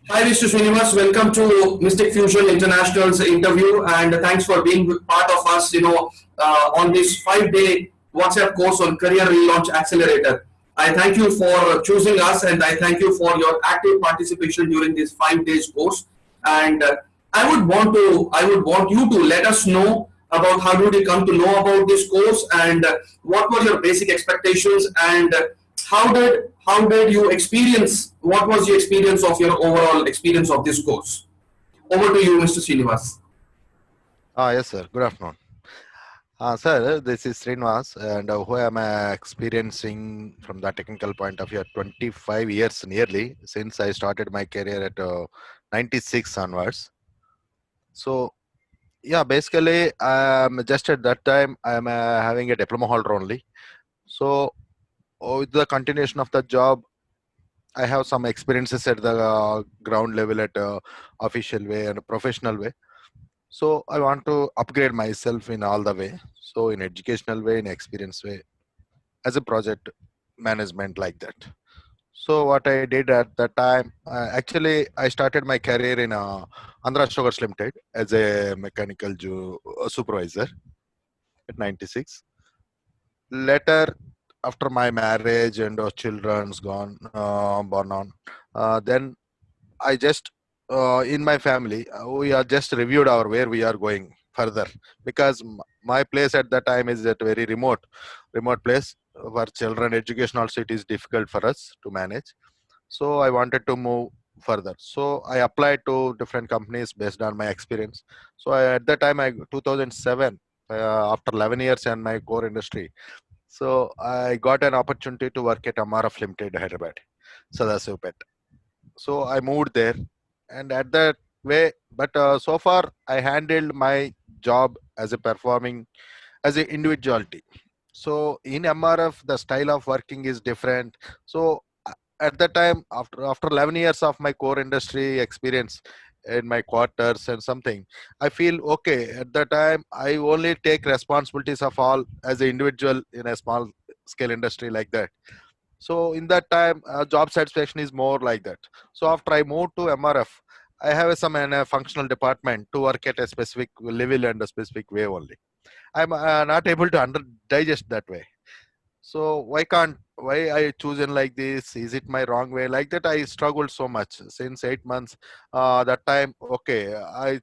Hi, Mr. Srinivas. Welcome to Mysticfusion International's interview, and thanks for being part of us. On this 5-day WhatsApp course on Career Relaunch Accelerator. I thank you for choosing us, and I thank you for your active participation during this 5 days course. And I would want you to let us know about how did you come to know about this course, and what were your basic expectations, and how did you experience, what was the experience of your overall experience of this course? Over to you, Mr. Srinivas. Yes, sir. Good afternoon. Sir, this is Srinivas, and who am I experiencing from the technical point of view? 25 years nearly since I started my career at 96 onwards. So, yeah, basically, just at that time, I'm having a diploma holder only. So, with the continuation of the job, I have some experiences at the ground level at official way and professional way. So I want to upgrade myself in all the way. So in educational way, in experience way, as a project management like that. So what I did at that time, actually I started my career in Andhra Sugars Limited as a mechanical supervisor at 96. Later, after my marriage and children's gone born on, then I just in my family we are just reviewed our where we are going further because my place at that time is at very remote place where children education also it is difficult for us to manage. So I wanted to move further. So I applied to different companies based on my experience. So at that time I 2007 after 11 years in my core industry. So I got an opportunity to work at MRF Limited Hyderabad, Sadasivpet. So I moved there, and at that way, but so far I handled my job as a performing as a individuality. So in MRF, the style of working is different. So at that time, after 11 years of my core industry experience in my quarters and something, I feel okay. At that time, I only take responsibilities of all as an individual in a small scale industry like that. So in that time, job satisfaction is more like that. So after I moved to MRF, I have some in a functional department to work at a specific level and a specific way only. I'm not able to digest that way. So why I chosen like this? Is it my wrong way? Like that, I struggled so much since 8 months. That time, okay, I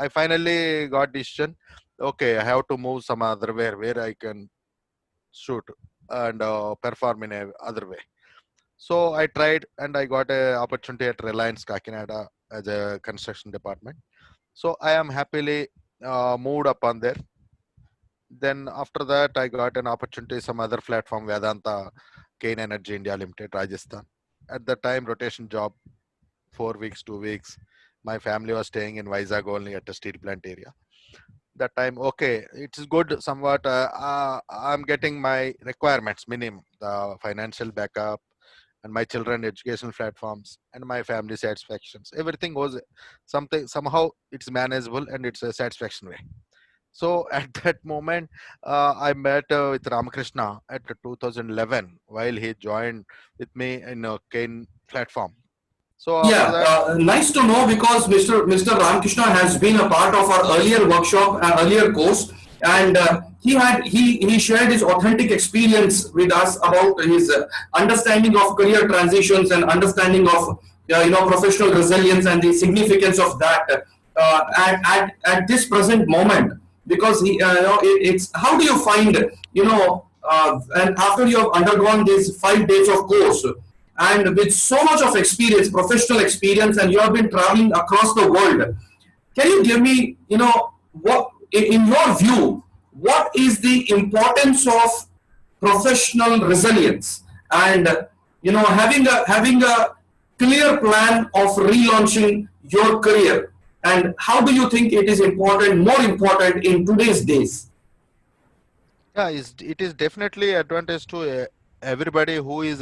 finally got decision. Okay, I have to move some other where I can shoot and perform in a other way. So I tried and I got a opportunity at Reliance Kakinada as a construction department. So I am happily moved upon there. Then after that, I got an opportunity some other platform Vedanta, Kane Energy India Limited, Rajasthan. At the time, rotation job, 4 weeks, 2 weeks. My family was staying in Vizag only at the steel plant area. That time, okay, it is good somewhat. I'm getting my requirements minimum, the financial backup, and my children education platforms and my family satisfactions. Everything was something somehow it's manageable and it's a satisfaction way. So at that moment, I met with Ramakrishna at 2011 while he joined with me in a Kane platform. So after Yeah, that, nice to know, because Mr. Ramakrishna has been a part of our earlier workshop, earlier course, and he shared his authentic experience with us about his understanding of career transitions and understanding of professional resilience and the significance of that at this present moment. Because it's, how do you find, and after you have undergone these 5 days of course, and with so much of experience, professional experience, and you have been traveling across the world, can you give me, what, in your view, what is the importance of professional resilience, and having a clear plan of relaunching your career, and how do you think it is important, more important in today's days? yeah, it is definitely advantage to everybody who is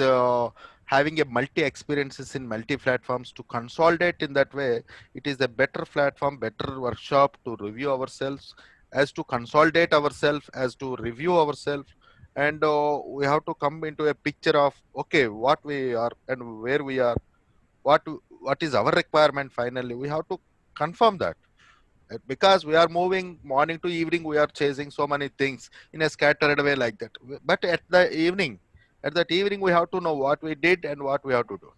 having a multi experiences in multi platforms to consolidate in that way. It is a better platform, better workshop to review ourselves, as to consolidate ourselves, as to review ourselves, and we have to come into a picture of okay what we are and where we are, what what is our requirement finally. We have to confirm that. Because we are moving morning to evening, we are chasing so many things in a scattered way like that. But at that evening, we have to know what we did and what we have to do.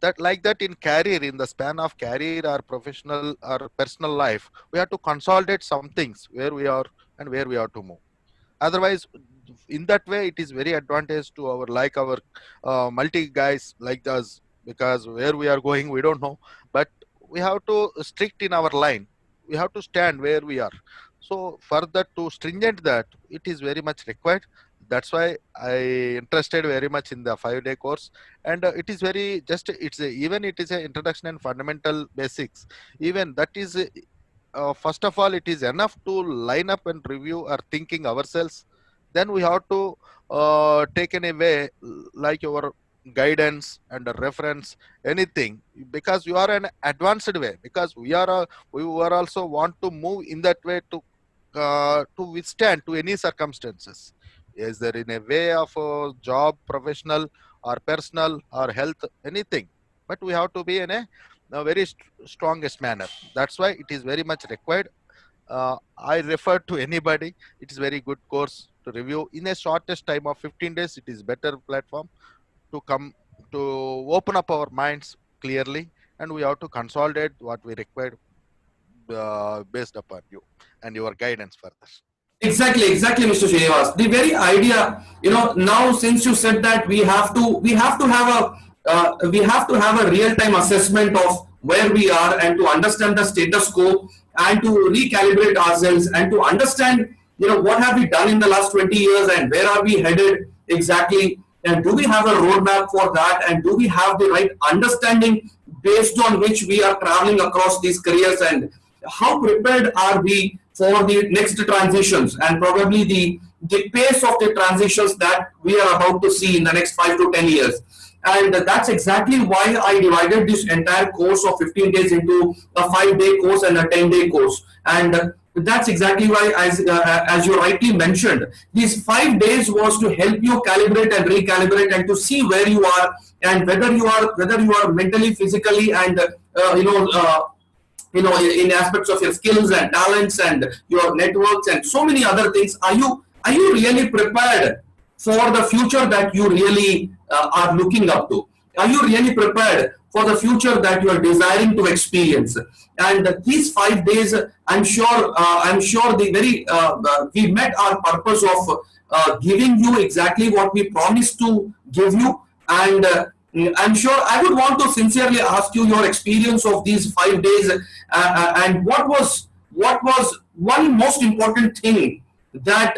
That like that in career, in the span of career or professional or personal life, we have to consolidate some things where we are and where we have to move. Otherwise, in that way, it is very advantage to our like our multi guys like us, because where we are going we don't know. But we have to strict in our line. We have to stand where we are. So for that, to stringent that, it is very much required. That's why I interested very much in the 5-day course. And it is very just it's a, even it is a introduction and fundamental basics. Even that is first of all, it is enough to line up and review our thinking ourselves. Then we have to take in a way like your guidance and a reference, anything, because you are an advanced way, because we were also want to move in that way to withstand to any circumstances. Is there in a way of job, professional or personal or health, anything, but we have to be in a very strongest manner. That's why it is very much required. I refer to anybody. It is very good course to review in a shortest time of 15 days. It is better platform to come to open up our minds clearly, and we have to consolidate what we require based upon you and your guidance further. Exactly, Mr. Srinivas. The very idea, now since you said that we have to have a real-time assessment of where we are and to understand the status quo and to recalibrate ourselves and to understand, what have we done in the last 20 years and where are we headed exactly, and do we have a roadmap for that, and do we have the right understanding based on which we are traveling across these careers, and how prepared are we for the next transitions and probably the pace of the transitions that we are about to see in the next 5 to 10 years. And that's exactly why I divided this entire course of 15 days into a 5-day course and a 10-day course. And that's exactly why, as you rightly mentioned, these 5 days was to help you calibrate and recalibrate and to see where you are and whether you are mentally, physically, and in aspects of your skills and talents and your networks and so many other things. Are you really prepared for the future that you really are looking up to? Are you really prepared for the future that you are desiring to experience? And these 5 days, I'm sure we met our purpose of giving you exactly what we promised to give you. And I'm sure I would want to sincerely ask you your experience of these 5 days, and what was one most important thing that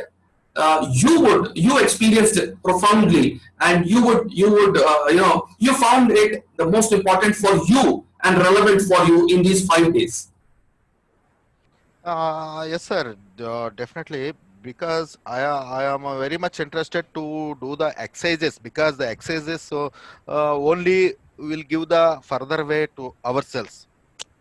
you experienced profoundly, and you found it the most important for you and relevant for you in these 5 days. Yes, sir. Definitely, because I am very much interested to do the exercises, because the exercises so only will give the further way to ourselves.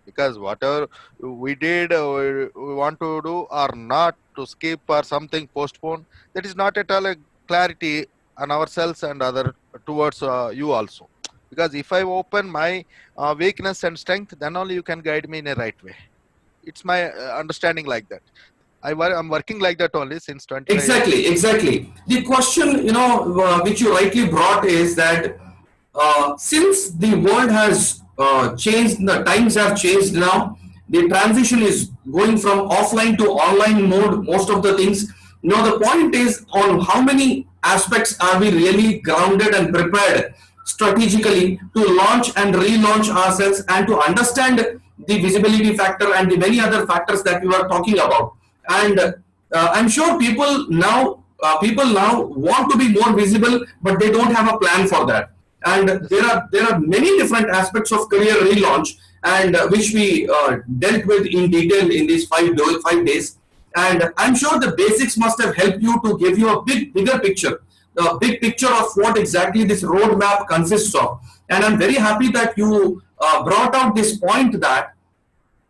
Because whatever we did, we want to do or not to skip or something postpone, that is not at all a clarity on ourselves and other towards you also. Because if I open my weakness and strength, then only you can guide me in a right way. It's my understanding like that. I'm working like that only since 25 years. Exactly. The question, which you rightly brought is that since the world has changed, the times have changed now, the transition is going from offline to online mode, most of the things. The point is on how many aspects are we really grounded and prepared strategically to launch and relaunch ourselves and to understand the visibility factor and the many other factors that we were talking about. And I'm sure people now want to be more visible, but they don't have a plan for that. And there are many different aspects of career relaunch, and which we dealt with in detail in these 5 days. And I'm sure the basics must have helped you to give you a bigger picture, the big picture of what exactly this roadmap consists of. And I'm very happy that you brought out this point that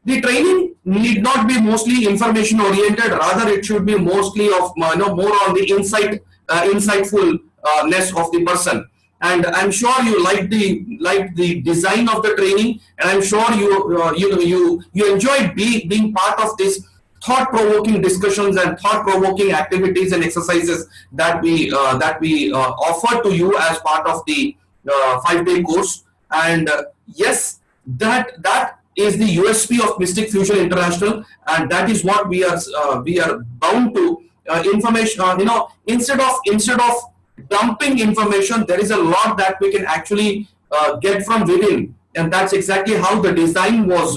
the training need not be mostly information oriented, rather it should be mostly of more on the insightfulness of the person. and I'm sure you like the design of the training, and I'm sure you enjoyed being part of this thought-provoking discussions and thought-provoking activities and exercises that we offer to you as part of the 5-day course. And yes, that is the USP of Mystic Fusion International, and that is what we are bound to information. Instead of dumping information, there is a lot that we can actually get from within, and that's exactly how the design was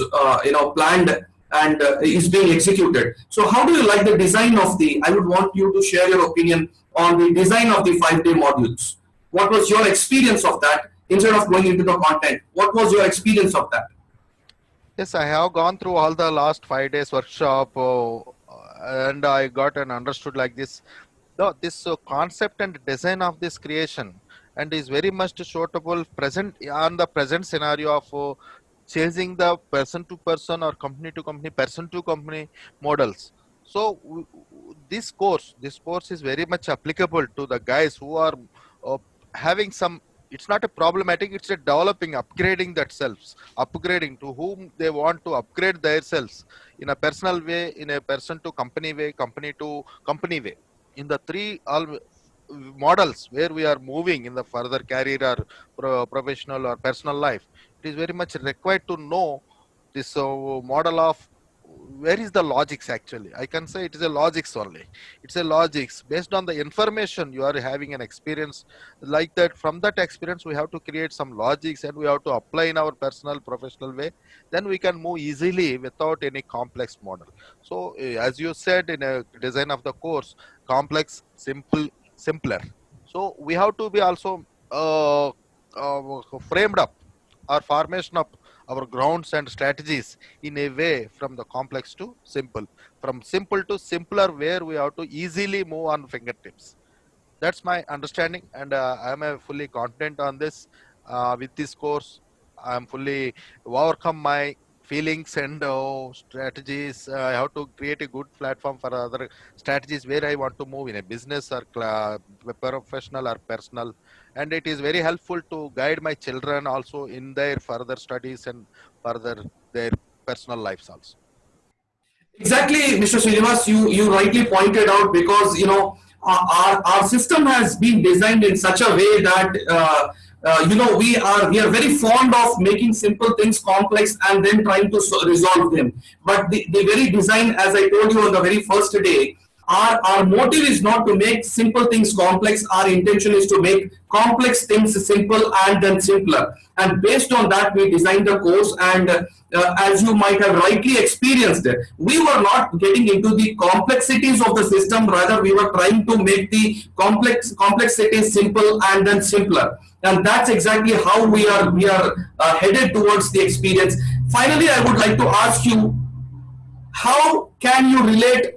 planned and is being executed. So how do you like the design of the, I would want you to share your opinion on the design of the 5-day modules. What was your experience of that? Instead of going into the content, what was your experience of that? Yes, I have gone through all the last 5 days workshop, and I got and understood like this. This concept and design of this creation and is very much suitable present on the present scenario of changing the person to person or company to company, person to company models. So this course is very much applicable to the guys who are uh, having some. It's not a problematic. It's a developing, upgrading that selves, upgrading to whom they want to upgrade themselves in a personal way, in a person to company way, company to company way, in the three all models where we are moving in the further career or professional or personal life. It is very much required to know this model of where is the logics. Actually, I can say it is a logics only. It's a logics based on the information you are having an experience like that. From that experience we have to create some logics and we have to apply in our personal professional way. Then we can move easily without any complex model. So as you said in a design of the course, complex, simple, simpler. So we have to be also framed up or formation up our grounds and strategies in a way from the complex to simple, from simple to simpler, where we have to easily move on fingertips. That's my understanding, and I am fully confident on this. With this course I am fully overcome my feelings and strategies. I have to create a good platform for other strategies where I want to move in a business or professional or personal, and it is very helpful to guide my children also in their further studies and further their personal lives also. Exactly, Mr. Srinivas, you rightly pointed out, because our system has been designed in such a way that we are very fond of making simple things complex and then trying to resolve them. But the very design, as I told you on the very first day, our motive is not to make simple things complex. Our intention is to make complex things simple and then simpler. And based on that, we designed the course. And as you might have rightly experienced, we were not getting into the complexities of the system. Rather, we were trying to make the complexities simple and then simpler. And that's exactly how we are headed towards the experience. Finally, I would like to ask you, how can you relate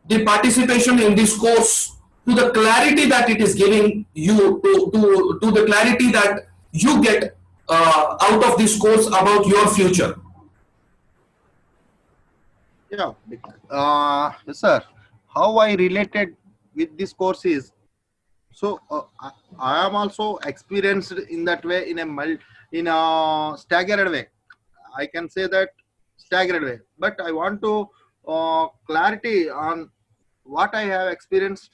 the participation in this course to the clarity that it is giving you, to the clarity that you get out of this course about your future? Yeah, yes, sir. How I related with this course is, so I am also experienced in that way, in a in a staggered way. I can say that staggered way, but I want to clarity on what I have experienced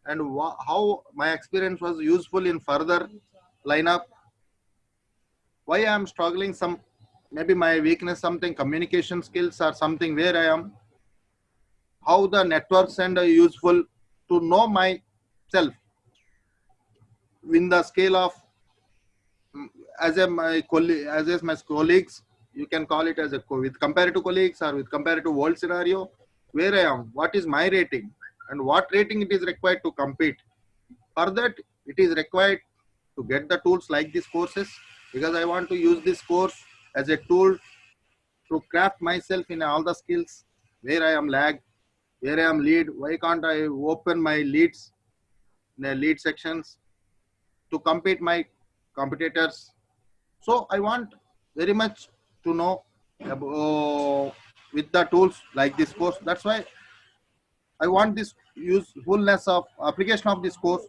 and how my experience was useful in further lineup. Why I am struggling, some maybe my weakness, something communication skills or something where I am, how the networks and useful to know myself in the scale of as a my colleague, as my colleagues, you can call it as a with compared to colleagues or with compared to world scenario, where I am, what is my rating and what rating it is required to compete. For that it is required to get the tools like these courses, because I want to use this course as a tool to craft myself in all the skills where I am lag, where I am lead. Why can't I open my leads in the lead sections to compete my competitors? So I want very much to know with the tools like this course. That's why I want this usefulness of application of this course,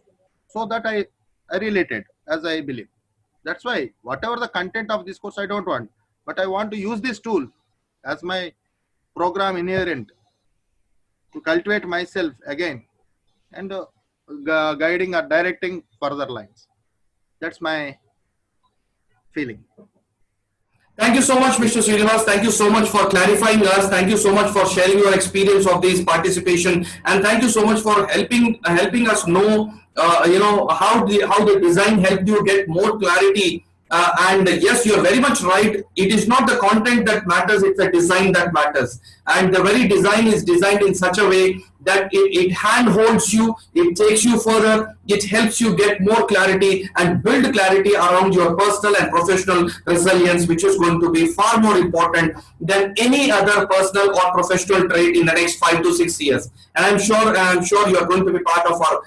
so that I I related as I believe. That's why whatever the content of this course I don't want, but I want to use this tool as my program inherent to cultivate myself again and guiding or directing further lines. That's my feeling. Thank you so much, Mr. Srinivas. Thank you so much for clarifying us. Thank you so much for sharing your experience of this participation, and thank you so much for helping us know, how the design helped you get more clarity. And yes, you are very much right. It is not the content that matters; it's the design that matters. And the very design is designed in such a way that it handholds you, it takes you further, it helps you get more clarity and build clarity around your personal and professional resilience, which is going to be far more important than any other personal or professional trait in the next 5 to 6 years. And I'm sure you are going to be part of our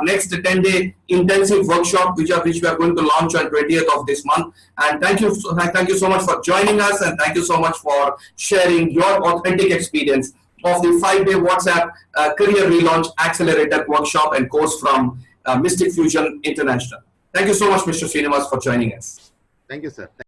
next 10-day intensive workshop, which we are going to launch on 20th of this month. And thank you so much for joining us, and thank you so much for sharing your authentic experience of the 5-day WhatsApp Career Relaunch Accelerator workshop and course from Mysticfusion International. Thank you so much, Mr. Srinivas, for joining us. Thank you, sir.